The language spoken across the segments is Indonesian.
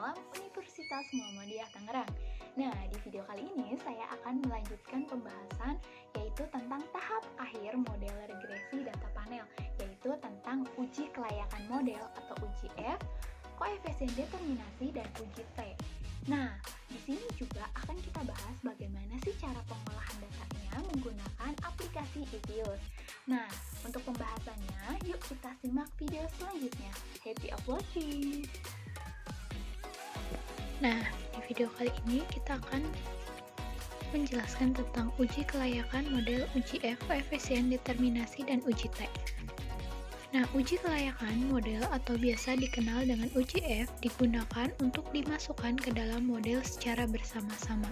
Alam Universitas Muhammadiyah Tangerang. Nah, di video kali ini saya akan melanjutkan pembahasan yaitu tentang tahap akhir model regresi data panel, yaitu tentang uji kelayakan model atau uji F, koefisien determinasi, dan uji T. Nah, di sini juga akan kita bahas bagaimana sih cara pengolahan datanya menggunakan aplikasi Evius. Nah, untuk pembahasannya, yuk kita simak video selanjutnya. Happy of watching! Nah, di video kali ini kita akan menjelaskan tentang uji kelayakan model uji F, koefisien determinasi, dan uji T. Nah, uji kelayakan model atau biasa dikenal dengan uji F digunakan untuk dimasukkan ke dalam model secara bersama-sama,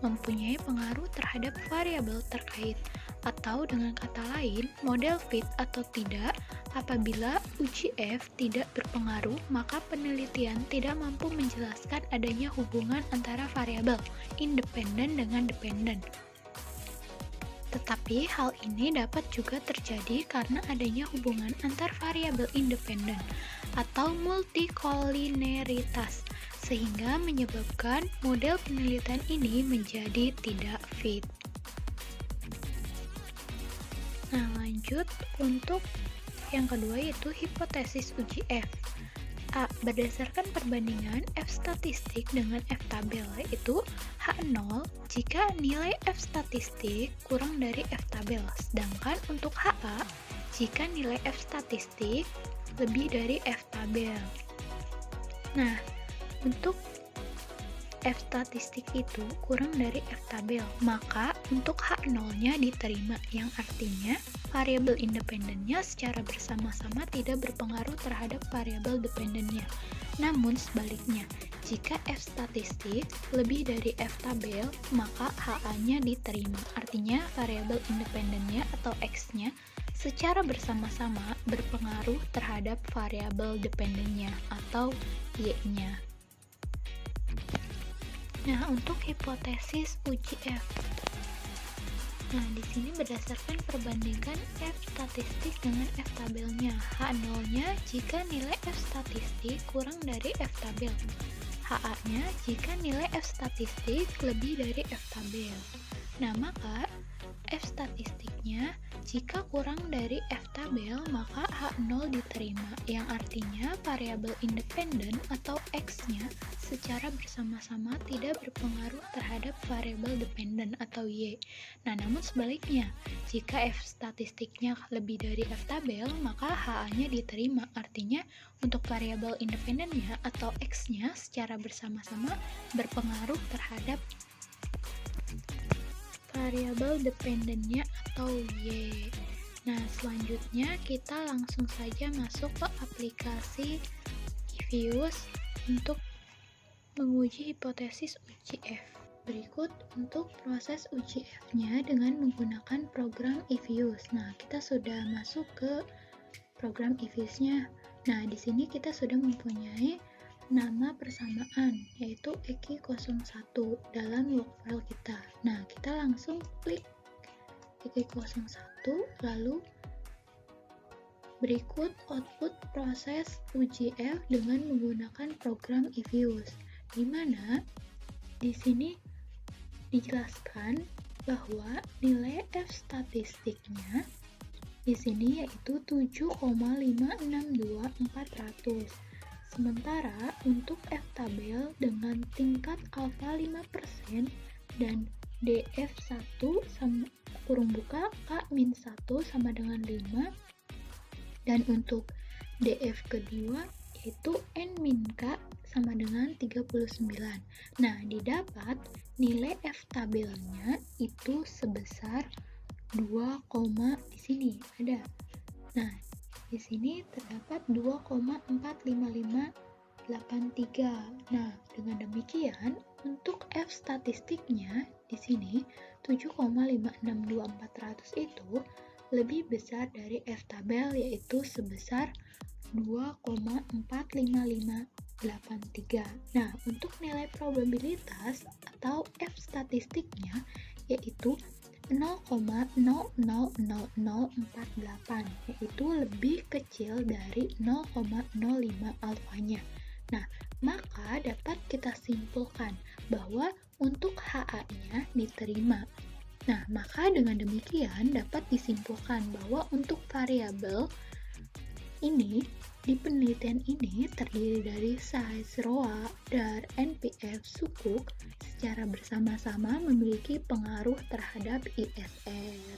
mempunyai pengaruh terhadap variabel terkait, atau dengan kata lain, model fit atau tidak. Apabila uji F tidak berpengaruh, maka penelitian tidak mampu menjelaskan adanya hubungan antara variabel independen dengan dependen. Tetapi hal ini dapat juga terjadi karena adanya hubungan antar variabel independen atau multikolineritas, sehingga menyebabkan model penelitian ini menjadi tidak fit. Nah, lanjut untuk yang kedua yaitu hipotesis uji F. A. Berdasarkan perbandingan F statistik dengan F tabel, yaitu H0 jika nilai F statistik kurang dari F tabel, sedangkan untuk HA jika nilai F statistik lebih dari F tabel. Nah, untuk F statistik itu kurang dari F tabel, maka untuk H0-nya diterima, yang artinya variabel independennya secara bersama-sama tidak berpengaruh terhadap variabel dependennya. Namun sebaliknya, jika F statistik lebih dari F tabel, maka HA-nya diterima, artinya variabel independennya atau X-nya secara bersama-sama berpengaruh terhadap variabel dependennya atau Y-nya. Nah, untuk hipotesis uji F. Nah, di sini berdasarkan perbandingan F statistik dengan F tabelnya. H0-nya jika nilai F statistik kurang dari F tabel. HA-nya jika nilai F statistik lebih dari F tabel. Nah, maka F statistiknya jika kurang dari F tabel, maka H0 diterima, yang artinya variabel independen atau X-nya secara bersama-sama tidak berpengaruh terhadap variabel dependen atau Y. Nah, namun sebaliknya, jika F statistiknya lebih dari F tabel, maka HA-nya diterima, artinya untuk variabel independennya atau X-nya secara bersama-sama berpengaruh terhadap variabel dependennya atau Y. Nah, selanjutnya kita langsung saja masuk ke aplikasi Evius untuk menguji hipotesis uji F. Berikut untuk proses uji F-nya dengan menggunakan program Evius. Nah, kita sudah masuk ke program Evius-nya. Nah, di sini kita sudah mempunyai nama persamaan, yaitu EQ01 dalam log file kita. Nah, kita langsung klik EQ01, lalu berikut output proses uji F dengan menggunakan program Evius, di mana di sini dijelaskan bahwa nilai F statistiknya di sini yaitu 7,562400. Sementara untuk F tabel dengan tingkat alfa 5% dan DF1 sama kurung buka K-1 sama dengan 5, dan untuk DF kedua yaitu N-K sama dengan 39. Nah, didapat nilai F tabelnya itu sebesar 2, di sini ada. Nah, di sini terdapat 2,45583. Nah, dengan demikian untuk F statistiknya di sini 7,562400 itu lebih besar dari F tabel, yaitu sebesar 2,45583. Nah, untuk nilai probabilitas atau F statistiknya yaitu 0,000048, yaitu lebih kecil dari 0,05 alfanya. Nah, Maka dapat kita simpulkan bahwa untuk HA-nya diterima. Nah, maka dengan demikian dapat disimpulkan bahwa untuk variabel ini, di penelitian ini terdiri dari size, ROA, DAR, NPF, sukuk secara bersama-sama memiliki pengaruh terhadap ISR.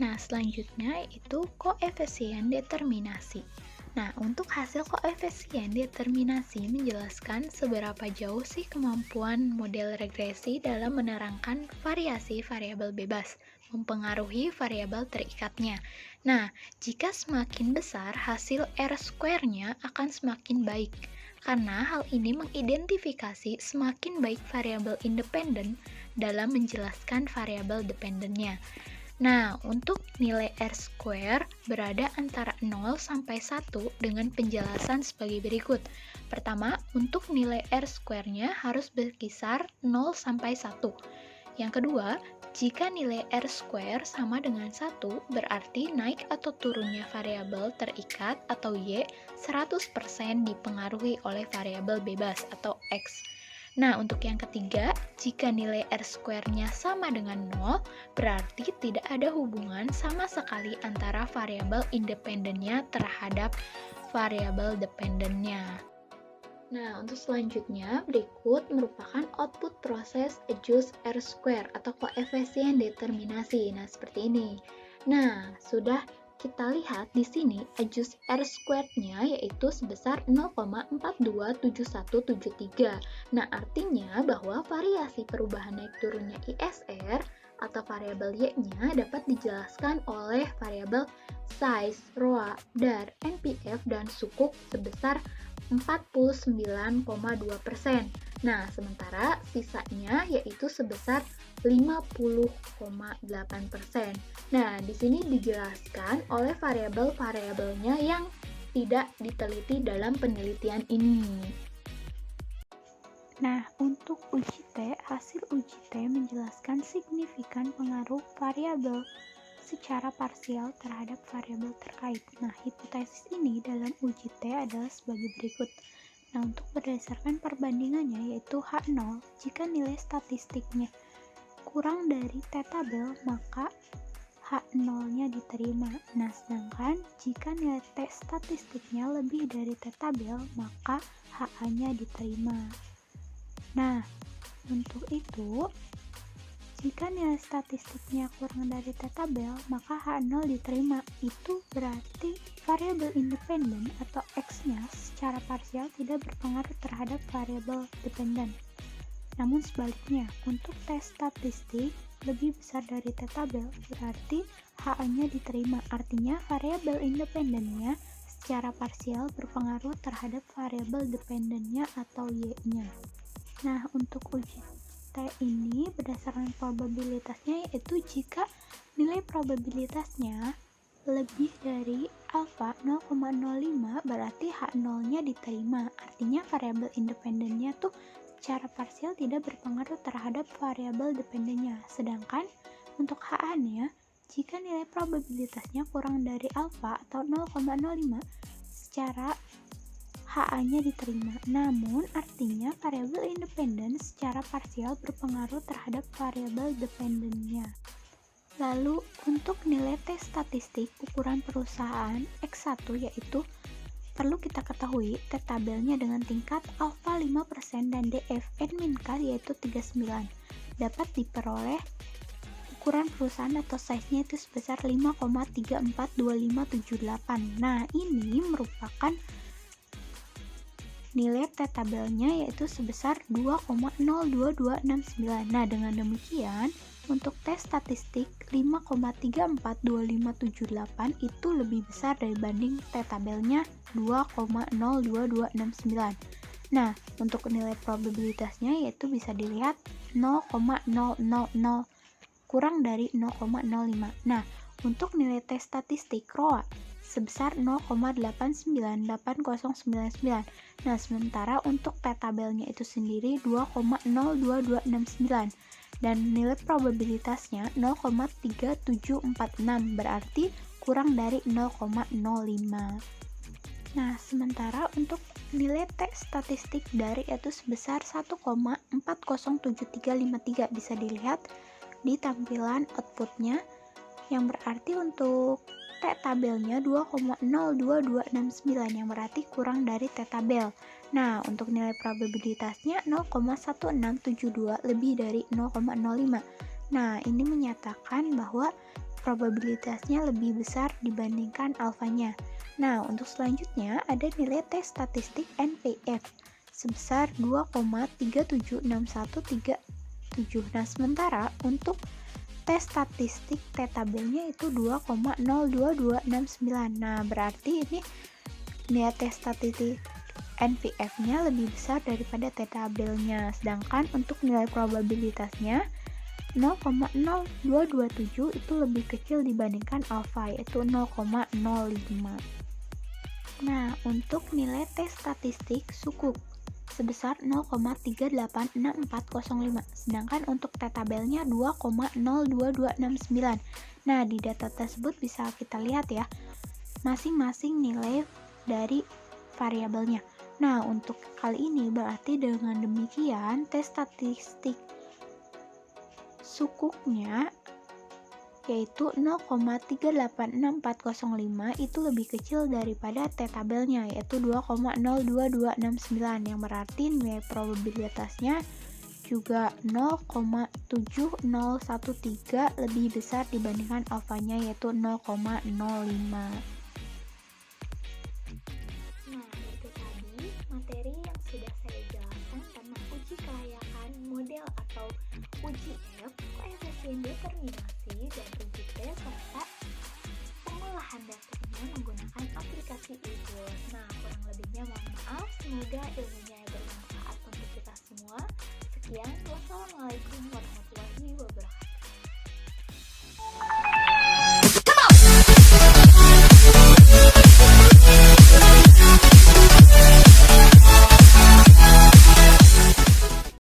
Nah, selanjutnya itu koefisien determinasi. Nah, untuk hasil koefisien determinasi menjelaskan seberapa jauh sih kemampuan model regresi dalam menerangkan variasi variabel bebas, mempengaruhi variabel terikatnya. Nah, jika semakin besar, hasil R-square-nya akan semakin baik, karena hal ini mengidentifikasi semakin baik variabel independen dalam menjelaskan variabel dependennya. Nah, untuk nilai R-square berada antara 0 sampai 1 dengan penjelasan sebagai berikut. Pertama, untuk nilai R-square-nya harus berkisar 0 sampai 1. Yang kedua, jika nilai R-square sama dengan 1, berarti naik atau turunnya variabel terikat atau Y 100% dipengaruhi oleh variabel bebas atau X. Nah, untuk yang ketiga, jika nilai R-square-nya sama dengan 0, berarti tidak ada hubungan sama sekali antara variabel independennya terhadap variabel dependennya. Nah, untuk selanjutnya, berikut merupakan output proses adjust R-square atau koefisien determinasi. Nah, seperti ini. Nah, sudah kita lihat di sini adjust R-squared-nya yaitu sebesar 0,427173. Nah, artinya bahwa variasi perubahan naik turunnya ISR atau variabel Y-nya dapat dijelaskan oleh variabel size, ROA, DAR, NPF, dan sukuk sebesar 49,2%. Nah, sementara sisanya yaitu sebesar 50,8%. Nah, di sini dijelaskan oleh variabel-variabelnya yang tidak diteliti dalam penelitian ini. Nah, untuk uji T, hasil uji T menjelaskan signifikan pengaruh variabel secara parsial terhadap variabel terkait. Nah, hipotesis ini dalam uji T adalah sebagai berikut. Nah, untuk berdasarkan perbandingannya yaitu H0, jika nilai statistiknya kurang dari T-tabel, maka H0-nya diterima. Nah, sedangkan jika nilai T statistiknya lebih dari T-tabel, maka HA-nya diterima. Nah, untuk itu, jika nilai statistiknya kurang dari T-tabel, maka H0 diterima. Itu berarti variabel independen atau X-nya secara parsial tidak berpengaruh terhadap variabel dependen. Namun sebaliknya, untuk T statistik lebih besar dari T-tabel, berarti HA-nya diterima. Artinya, variabel independennya secara parsial berpengaruh terhadap variabel dependennya atau Y-nya. Nah, untuk uji T ini berdasarkan probabilitasnya yaitu jika nilai probabilitasnya lebih dari alfa 0,05 berarti H0-nya diterima. Artinya variabel independennya tuh secara parsial tidak berpengaruh terhadap variabel dependennya. Sedangkan untuk HA-nya, jika nilai probabilitasnya kurang dari alfa atau 0,05, secara HA-nya diterima. Namun, artinya variabel independen secara parsial berpengaruh terhadap variabel dependennya. Lalu, untuk nilai T statistik ukuran perusahaan X1 yaitu perlu kita ketahui T-tabelnya dengan tingkat alfa 5% dan DF N K yaitu 39 dapat diperoleh ukuran perusahaan atau size-nya itu sebesar 5,342578. Nah, ini merupakan nilai T-tabelnya yaitu sebesar 2,02269. Nah, dengan demikian untuk T statistik 5,342578 itu lebih besar dibanding T-tabelnya 2,02269. Nah, untuk nilai probabilitasnya yaitu bisa dilihat 0,000 kurang dari 0,05. Nah, untuk nilai T statistik ROA sebesar 0,898099. Nah, sementara untuk T-tabelnya itu sendiri 2,02269 dan nilai probabilitasnya 0,3746 berarti kurang dari 0,05. Nah, sementara untuk nilai T statistik dari yaitu sebesar 1,407353. Bisa dilihat di tampilan outputnya, yang berarti untuk T tabelnya 2,02269, yang berarti kurang dari T tabel. Nah, untuk nilai probabilitasnya 0,1672, lebih dari 0,05. Nah, ini menyatakan bahwa probabilitasnya lebih besar dibandingkan alfanya. Nah, untuk selanjutnya ada nilai T statistik NPF sebesar 2,376137. Nah, sementara untuk T statistik T tabelnya itu 2,02269. Nah, berarti ini nilai T statistik NPF-nya lebih besar daripada T tabelnya. Sedangkan untuk nilai probabilitasnya 0,0227 itu lebih kecil dibandingkan alfa, yaitu 0,05. Nah, untuk nilai T statistik sukuk sebesar 0,386405, sedangkan untuk T tabelnya 2,02269. Nah, di data tersebut bisa kita lihat ya, masing-masing nilai dari variabelnya. Nah, untuk kali ini berarti dengan demikian T statistik sukuknya yaitu 0,386405 itu lebih kecil daripada T tabelnya, yaitu 2,02269, yang berarti nilai probabilitasnya juga 0,7013 lebih besar dibandingkan alfanya, yaitu 0,05. Nah, itu tadi materi yang sudah saya jelaskan tentang uji kelayakan model atau uji F, koefisien determinasi, dan uji T, serta pengolahan datanya menggunakan aplikasi eBoard. Nah, kurang lebihnya mohon maaf, semoga ilmunya